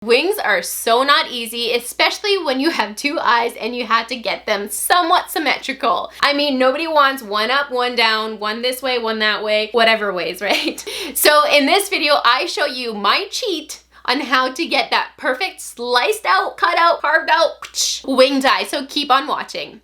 Wings are so not easy, especially when you have two eyes and you have to get them somewhat symmetrical. I mean, nobody wants one up, one down, one this way, one that way, whatever ways, right? So in this video, I show you my cheat on how to get that perfect sliced out, cut out, carved out winged eye. So keep on watching.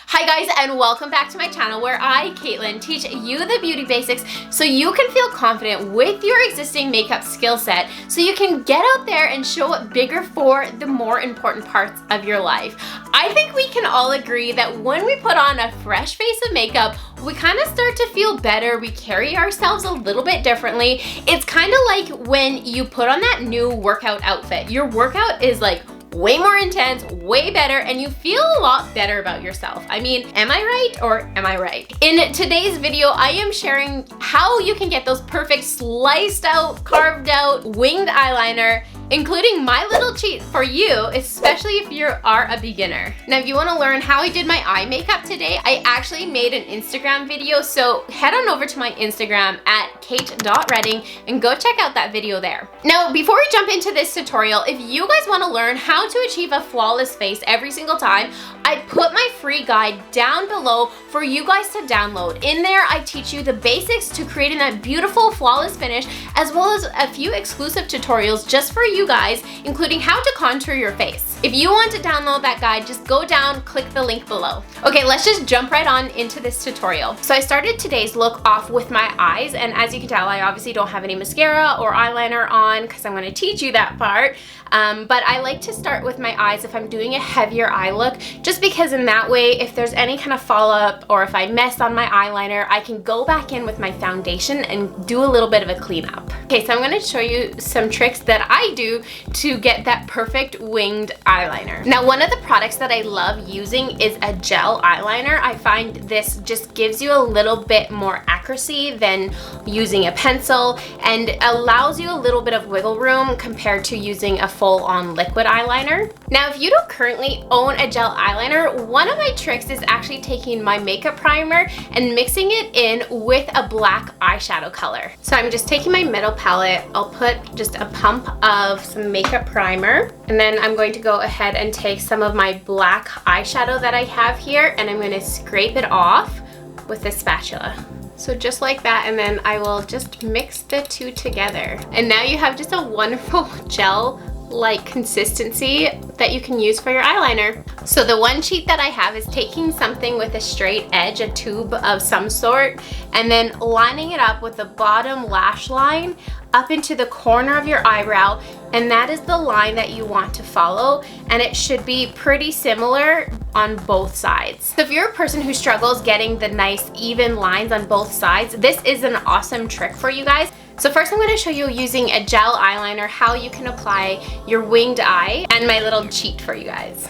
Hi guys, and welcome back to my channel where I, Katelyn, teach you the beauty basics so you can feel confident with your existing makeup skill set so you can get out there and show up bigger for the more important parts of your life. I think we can all agree that when we put on a fresh face of makeup, we kind of start to feel better. We carry ourselves a little bit differently. It's kind of like when you put on that new workout outfit. Your workout is like way more intense, way better, and you feel a lot better about yourself. I mean, am I right or am I right? In today's video, I am sharing how you can get those perfect sliced out, carved out, winged eyeliner, including my little cheat for you, especially if you are a beginner. Now, if you want to learn how I did my eye makeup today, I actually made an Instagram video, so head on over to my Instagram at kate.redding and go check out that video there. Now, before we jump into this tutorial, if you guys want to learn how to achieve a flawless face every single time, I put my free guide down below for you guys to download. In there, I teach you the basics to creating that beautiful, flawless finish, as well as a few exclusive tutorials just for you guys, including how to contour your face. If you want to download that guide, just go down, click the link below. Okay, let's just jump right on into this tutorial. So I started today's look off with my eyes, and as you can tell, I obviously don't have any mascara or eyeliner on because I'm going to teach you that part. But I like to start with my eyes if I'm doing a heavier eye look, just because in that way, if there's any kind of follow-up or if I mess on my eyeliner, I can go back in with my foundation and do a little bit of a cleanup. Okay, so I'm going to show you some tricks that I do to get that perfect winged eyeliner. Now, one of the products that I love using is a gel eyeliner. I find this just gives you a little bit more accuracy than using a pencil and allows you a little bit of wiggle room compared to using a full-on liquid eyeliner. Now, if you don't currently own a gel eyeliner, one of my tricks is actually taking my makeup primer and mixing it in with a black eyeshadow color. So I'm just taking my middle palette, I'll put just a pump of some makeup primer, and then I'm going to go ahead and take some of my black eyeshadow that I have here, and I'm going to scrape it off with this spatula. So just like that, and then I will just mix the two together. And now you have just a wonderful gel-like consistency that you can use for your eyeliner. So the one cheat that I have is taking something with a straight edge, a tube of some sort, and then lining it up with the bottom lash line up into the corner of your eyebrow, and that is the line that you want to follow, and it should be pretty similar on both sides. So if you're a person who struggles getting the nice even lines on both sides, this is an awesome trick for you guys. So first I'm going to show you using a gel eyeliner how you can apply your winged eye, and my little cheat for you guys.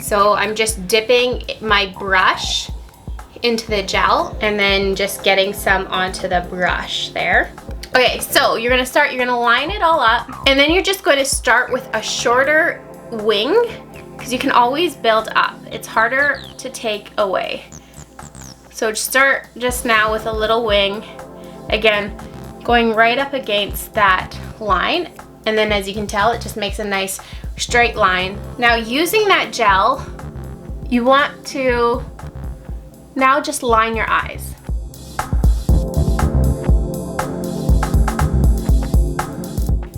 So I'm just dipping my brush into the gel and then just getting some onto the brush there. Okay, so you're gonna line it all up, and then you're just going to start with a shorter wing because you can always build up. It's harder to take away. So start just now with a little wing, again, going right up against that line, and then as you can tell, it just makes a nice straight line. Now using that gel, you want to now just line your eyes.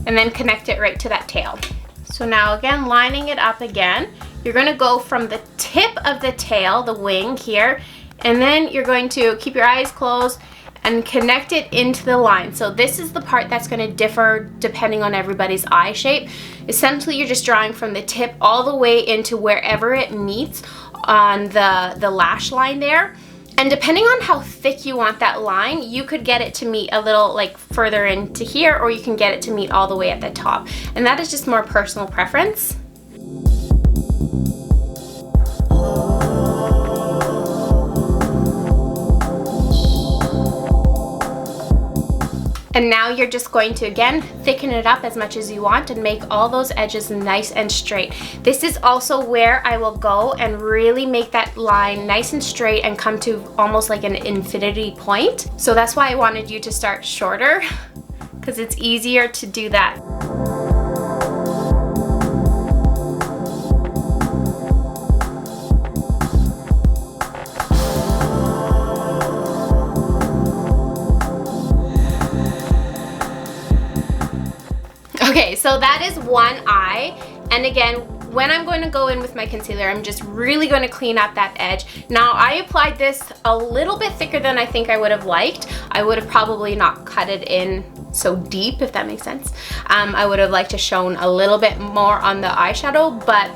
And then connect it right to that tail. So now again, lining it up again, you're gonna go from the tip of the tail, the wing here, and then you're going to keep your eyes closed and connect it into the line. So this is the part that's gonna differ depending on everybody's eye shape. Essentially, you're just drawing from the tip all the way into wherever it meets on the lash line there. And depending on how thick you want that line, you could get it to meet a little like further into here, or you can get it to meet all the way at the top. And that is just more personal preference. And now you're just going to, again, thicken it up as much as you want and make all those edges nice and straight. This is also where I will go and really make that line nice and straight and come to almost like an infinity point. So that's why I wanted you to start shorter, because it's easier to do that. Okay, so that is one eye. And again, when I'm going to go in with my concealer, I'm just really going to clean up that edge. Now, I applied this a little bit thicker than I think I would have liked. I would have probably not cut it in so deep, if that makes sense. I would have liked to shown a little bit more on the eyeshadow, but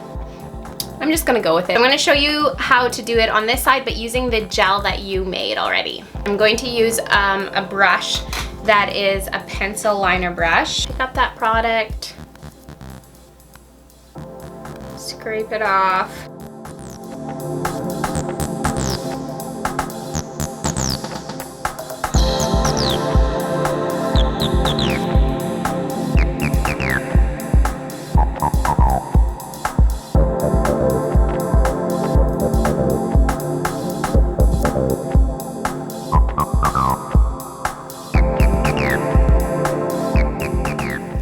I'm just gonna go with it. I'm gonna show you how to do it on this side, but using the gel that you made already. I'm going to use a brush that is a pencil liner brush. Pick up that product, scrape it off.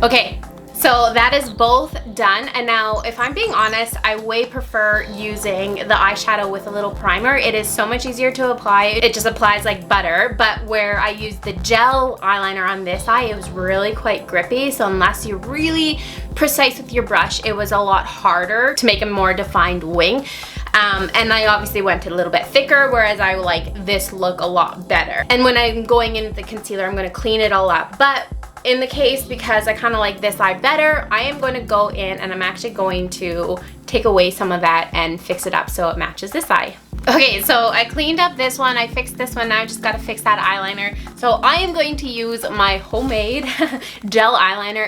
Okay, so that is both done. And now, if I'm being honest, I way prefer using the eyeshadow with a little primer. It is so much easier to apply. It just applies like butter. But where I used the gel eyeliner on this eye, it was really quite grippy. So unless you're really precise with your brush, it was a lot harder to make a more defined wing. And I obviously went a little bit thicker, whereas I like this look a lot better. And when I'm going in with the concealer, I'm gonna clean it all up. But in the case, because I kind of like this eye better, I am going to go in and I'm actually going to take away some of that and fix it up so it matches this eye. Okay, so I cleaned up this one, I fixed this one, now I just gotta fix that eyeliner. So I am going to use my homemade gel eyeliner.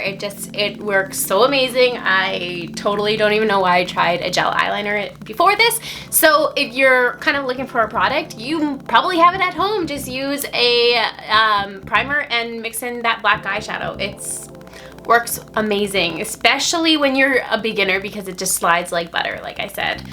It works so amazing. I totally don't even know why I tried a gel eyeliner before this. So if you're kind of looking for a product, you probably have it at home. Just use a primer and mix in that black eyeshadow. It works amazing, especially when you're a beginner, because it just slides like butter, like I said.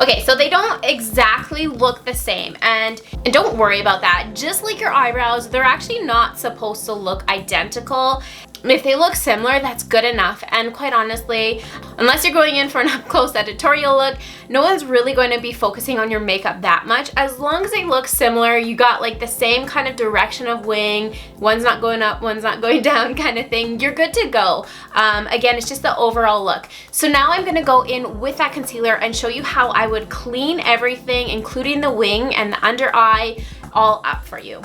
Okay, so they don't exactly look the same, and don't worry about that. Just like your eyebrows, they're actually not supposed to look identical. If they look similar, that's good enough. And quite honestly, unless you're going in for an up-close editorial look, no one's really going to be focusing on your makeup that much. As long as they look similar, you got like the same kind of direction of wing, one's not going up, one's not going down kind of thing, you're good to go. Again, it's just the overall look. So now I'm gonna go in with that concealer and show you how I would clean everything, including the wing and the under eye, all up for you.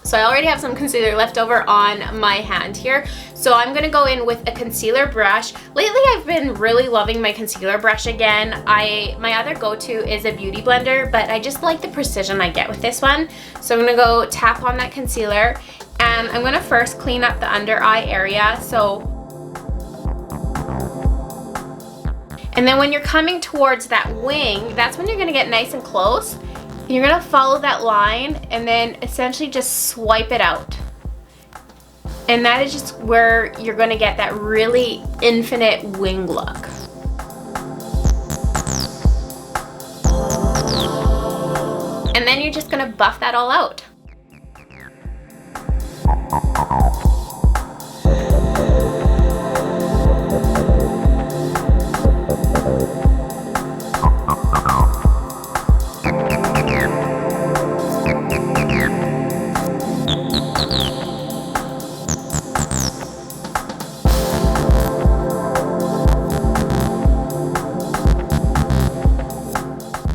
So I already have some concealer left over on my hand here. So I'm gonna go in with a concealer brush. Lately I've been really loving my concealer brush again. My other go-to is a beauty blender, but I just like the precision I get with this one. So I'm gonna go tap on that concealer, and I'm gonna first clean up the under eye area. And then when you're coming towards that wing, that's when you're gonna get nice and close. You're gonna follow that line and then essentially just swipe it out. And that is just where you're gonna get that really infinite wing look. And then you're just gonna buff that all out.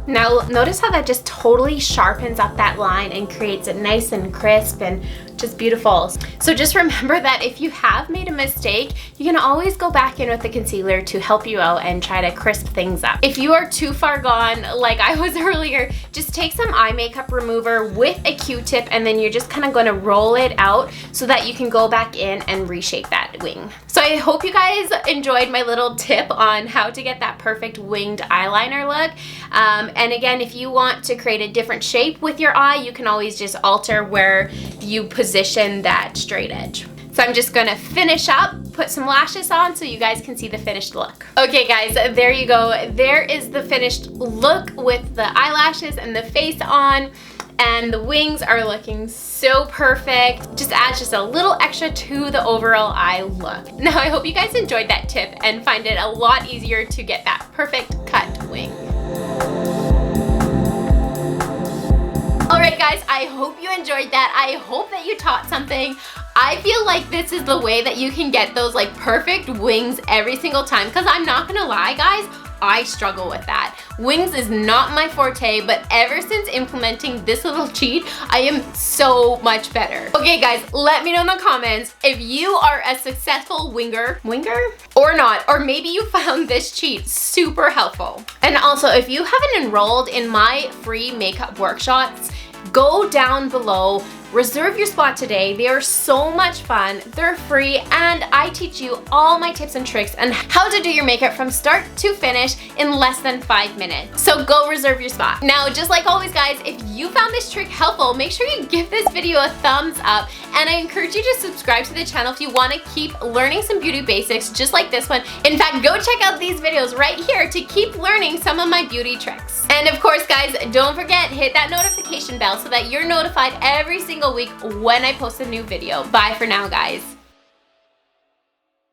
Now notice how that just totally sharpens up that line and creates it nice and crisp and just beautiful. So just remember that if you have made a mistake, you can always go back in with the concealer to help you out and try to crisp things up. If you are too far gone, like I was earlier, just take some eye makeup remover with a Q-tip, and then you're just kind of going to roll it out so that you can go back in and reshape that wing. So So I hope you guys enjoyed my little tip on how to get that perfect winged eyeliner look. And again, if you want to create a different shape with your eye, you can always just alter where you position that straight edge. So I'm just gonna finish up, put some lashes on so you guys can see the finished look. Okay guys, there you go. There is the finished look with the eyelashes and the face on, and the wings are looking so perfect. Just adds just a little extra to the overall eye look. Now I hope you guys enjoyed that tip and find it a lot easier to get that perfect cut wing. Alright guys, I hope you enjoyed that. I hope that you taught something. I feel like this is the way that you can get those like perfect wings every single time, because I'm not gonna lie guys, I struggle with that. Wings is not my forte, but ever since implementing this little cheat, I am so much better. Okay guys, let me know in the comments if you are a successful winger or not, or maybe you found this cheat super helpful. And also, if you haven't enrolled in my free makeup workshops, go down below, reserve your spot today. They are so much fun, they're free, and I teach you all my tips and tricks on how to do your makeup from start to finish in less than 5 minutes. So go reserve your spot. Now, just like always guys, if you found this trick helpful, make sure you give this video a thumbs up, and I encourage you to subscribe to the channel if you want to keep learning some beauty basics just like this one. In fact, go check out these videos right here to keep learning some of my beauty tricks. And of course guys, don't forget, hit that notification bell so that you're notified every single week when I post a new video. Bye for now guys.